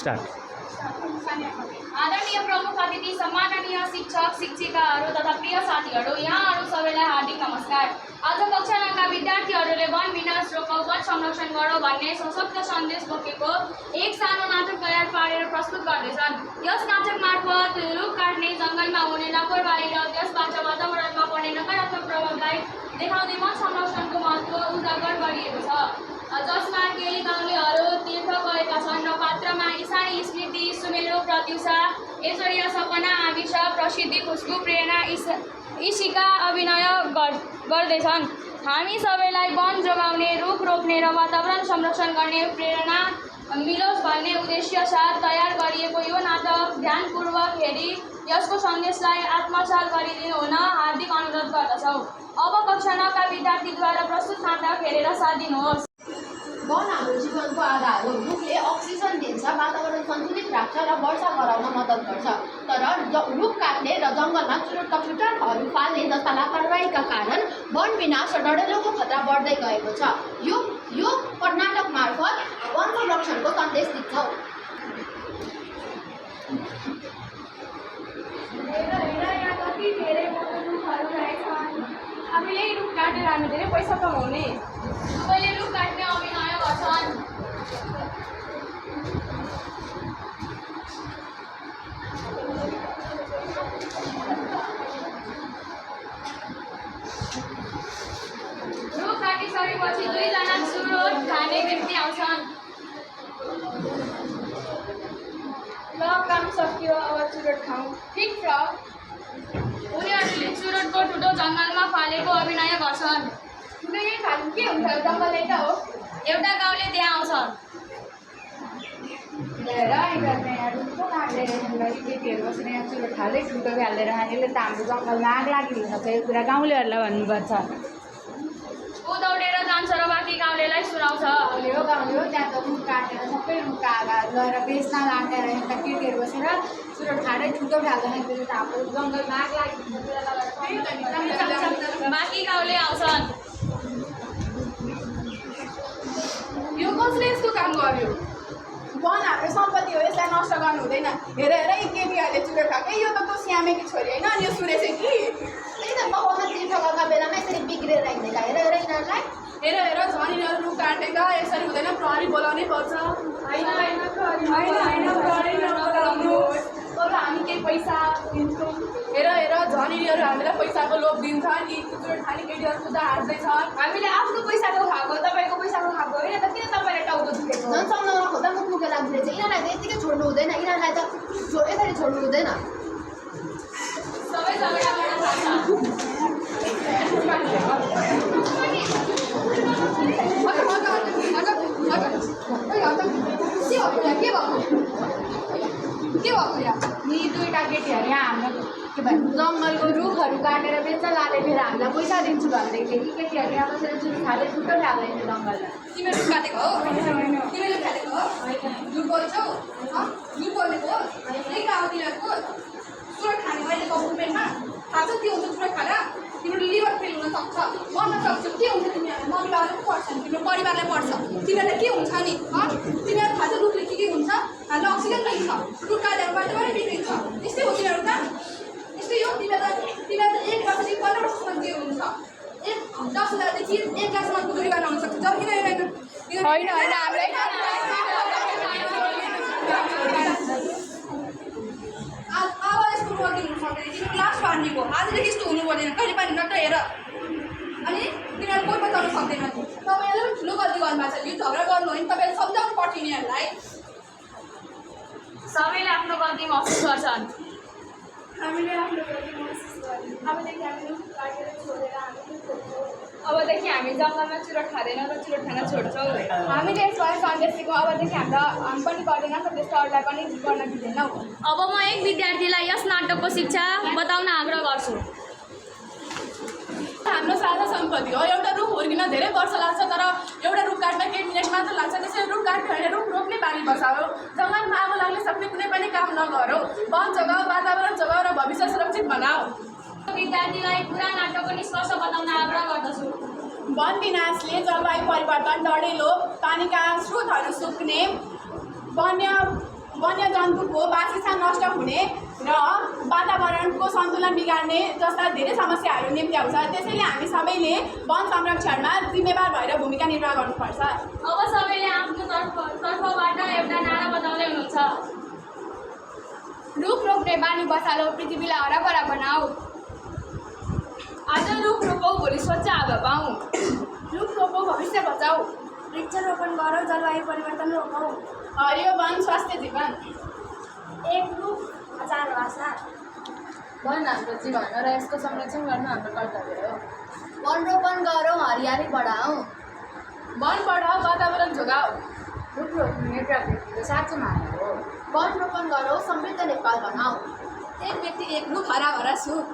Start. आदरणीय प्रमुख अतिथि, सम्माननीय शिक्षक शिक्षिकाहरू तथा प्रिय साथीहरू, यहाँहरू सबैलाई हार्दिक नमस्कार। आज कक्षा 9का विद्यार्थीहरूले वन विनाश रोकौ वन संरक्षण गरौँ भन्ने सशक्त सन्देश बोकेको एक सानो नाटक तयार पारेर प्रस्तुत गर्दैछन्। यस नाटक मार्फत रुख काट्ने, जङ्गलमा हुने लापरवाही र त्यसबाट वातावरणमा पर्ने नकारात्मक प्रभावलाई देखाउँदै वन संरक्षणको महत्त्व उजागर गरिएको छ, जसमा केही गाउँलेहरू तीर्थ गएका छन् र पात्रमा इसाई स्मृति, सुमेरो, प्रत्युषा, ऐश्वर्या, सपना, आविषा, प्रसिद्धि, खुसबु, प्रेरणा, ईशिका अभिनय गर्दैछन्। हामी सबैलाई वन जोगाउने, रुख रोप्ने र वातावरण संरक्षण गर्ने प्रेरणा मिलोस् भन्ने उद्देश्य साथ तयार गरिएको यो नाटक ध्यानपूर्वक हेरी यसको सन्देशलाई आत्मसात गरिदिनु हुन हार्दिक अनुरोध गर्दछौँ। अब कक्षा 9का विद्यार्थीद्वारा प्रस्तुत नाटक हेरेर साथ दिनुहोस्। वन हाम्रो जीवनको आधार हो। रुखले अक्सिजन दिन्छ, वातावरण सन्तुलित राख्छ र वर्षा गराउन मद्दत गर्छ। तर रुख काट्ने र जङ्गलमा चुटुटहरू फाल्ने जस्ता लापरवाहीका कारण वन विनाश र डढेलोको खतरा बढ्दै गएको छ। यो नाटक मार्फत वन संरक्षणको सन्देश दिन्छौँ। हामीले रुख काटेर हामी धेरै पैसा कमाउने, सबैले रुख काट्ने अभिनय गर्छन्। रुख काटिसकेपछि दुईजना चुरोट खाने व्यक्ति आउँछन्। ल, काम सकियो, अब चुरोट खाउँ। ठिक छ। उनीहरूले चुरोटको ठुलो जङ्गलमा फालेको अभिनय गर्छन्। ठुलो यही फाल्नु के हुन्छ? जङ्गल एउटा हो। एउटा गाउँले त्यहाँ आउँछ। केटीहरू बसेर यहाँ चुरोट खाँदै ठुलो हालेर हामीले त हाम्रो जङ्गलमा आग लागिदिनु छ। यो कुरा गाउँलेहरूलाई भन्नुपर्छ। ऊ दौडेर जान्छ र बाँकी गाउँलेलाई सुनाउँछ। गाउँले हो त्यहाँ त रुख काटेर सबै रुखका आगाहरू लगेर बेच्न लागेर यता केटीहरू बसेर चुरोट खाँदै ठुलो हाल्दाखेरि त हाम्रो जङ्गलमा आग लागिदिनु छ। बाँकी गाउँले आउँछन्। यो कसले यस्तो काम गर्यो? वन हाम्रो सम्पत्ति हो, यसलाई नष्ट गर्नु हुँदैन। हेर हेर, यी केटीहरूले चुरोट खाएकै, यो त तो श्यामेकी छोरी होइन, अनि यो सुरेश कि त्यही त म वहाँ तीर्थ गएका बेलामा यसरी बिग्रेर हिँडेका। हेर हेर यिनीहरूलाई, हेर हेर, झन् यिनीहरू रुख काटेका, यसरी हुँदैन, प्रहरी बोलाउनै पर्छ। होइन प्रहरी नबोलाउनुहोस्, तर हामी केही पैसा दिन्छौँ। हेर हेर, झन् यिनीहरू हामीलाई पैसाको लोभ दिन्छन्। यी चुरोट खाने केटीहरू खुद्दा हाँस्दैछन्। हामीले आफ्नो पैसाको खाएको, तपाईँको पैसाको खाएको होइन त, किन तपाईँलाई टाउको दुखेको? झन् सम्झाउन खोज्दा मुखमुखे लाग्दैछ। यिनीहरूलाई त यत्तिकै छोड्नु हुँदैन, यिनीहरूलाई त यसरी छोड्नु हुँदैन। सबै झगडा गर्न थाल्छ। यी दुईवटा केटीहरू यहाँ हाम्रो के भन्छ जङ्गलको रुखहरू काटेर बेच्न लाँदै फेरि हामीलाई पैसा दिन्छु भन्दै थियो। यी केटीहरू यहाँ बसेर चुरोट खाँदै ठुलो लाग्दैन जङ्गलमा। तिमीले रुख काटेको हो? तिमीले खालेको हो? झुट बोल्छौ? झुट बोलेको हो? यही गाउँ तिनीहरूको चुरोट खाने अहिलेको मुभमेन्टमा थाहा छ के हुन्छ? चुरोट खाँदा तिम्रो लिभर फेल हुन सक्छ, मर्न सक्छ। के हुन्छ तिमीहरूलाई? मम्मी बाबालाई पो पर्छ नि, तिम्रो परिवारलाई पर्छ। तिमीहरूलाई के हुन्छ नि? तिमीहरूलाई थाहा छ रुखले के हुन्छ? हामीलाई अक्सिजन दिन्छ, रुख काटेर वातावरण बिग्रिन्छ। यस्तै हो तिनीहरू त, यस्तै हो। तिमीलाई त 1 वर्षदेखि 15 वर्षसम्म के हुन्छ? 10,000देखि 1 लाखसम्मको जुरिवाना हुन सक्छ। जब होइन अब यस्तो बोल्दिनु हुनु सक्दैन। तिम्रो लास्ट वार्निङको आजदेखि यस्तो हुनु पर्दैन। कहिले पनि नत्र हेर। अनि तिनीहरू कोही बचाउन सक्दैन। तपाईँहरूले पनि ठुलो गल्ती गर्नुभएको छ। यो झगडा गर्नु होइन, तपाईँले सम्झाउनु पर्छ यिनीहरूलाई। सबैले आफ्नो गल्ती महसुस गर्छन्। हामीले आफ्नो गल्ती महसुस गर्यौँ। अबदेखि हामी रुख काटेर छोडेर हामी खोज्छौँ। अबदेखि हामी जङ्गलमा चुरोट खाँदैनौँ र चुरोट खान छोड्छौँ। हामीले यसबाट सन्देश दिएको। अबदेखि हामी पनि गर्दैन, त्यस्तो अरूलाई पनि गर्न दिँदैनौँ। अब म एक विद्यार्थीलाई यस नाटकको शिक्षा बताउन आग्रह गर्छु। हाम्रो साझा सम्पत्ति हो। एउटा रुख हुर्किन धेरै वर्ष लाग्छ, तर एउटा रुख काट्न केही मिनट मात्र लाग्छ। त्यसैले रुख काट्यो भने रुख रोप्ने बानी बसाऊ। जङ्गलमा आगो लाग्न सक्ने कुनै पनि काम नगरौ। वन जोगाऊ, वातावरण जोगाऊ र भविष्य सुरक्षित बनाऊ। विद्यार्थीलाई पुरा नाटकको निष्कर्ष बताउन आग्रह गर्दछु। वन विनाशले जलवायु परिवर्तन, डढेलो, पानीका स्रोतहरू सुक्ने, वन्यजन्तुको वासस्थान नष्ट हुने र वातावरणको सन्तुलन बिगार्ने जस्ता धेरै समस्याहरू निम्त्याउँछ। त्यसैले हामी सबैले वन संरक्षणमा जिम्मेवार भएर भूमिका निर्वाह गर्नुपर्छ। अब सबैले आफ्नो तर्फबाट एउटा नारा बताउँदै हुनुहुन्छ। रुख रोप्ने बानी बसालौ, पृथ्वीलाई हराभरा बनाऊ। आज रुख रोपौँ, भोलि स्वच्छ हावा पाऊ। रुख रोपौँ, भविष्य बचाऊ। वृक्षारोपण गरौँ, जलवायु परिवर्तन रोकौँ। हरियो वन स्वास्थ्य जीवन। एक रुख हजार भाषा। वन हाम्रो जीवन हो र यसको संरक्षण गर्न हाम्रो कर्तव्य हो। वन रोपण गरौँ, हरियाली बढाऊ। वन बढाऊ, वातावरण जोगाऊ। रुख रोप्ने प्रकृतिको साँचो माया हो। वन रोपण गरौँ, समृद्ध नेपाल बनाऊ। एक व्यक्ति एक रुख हराभरा सुख।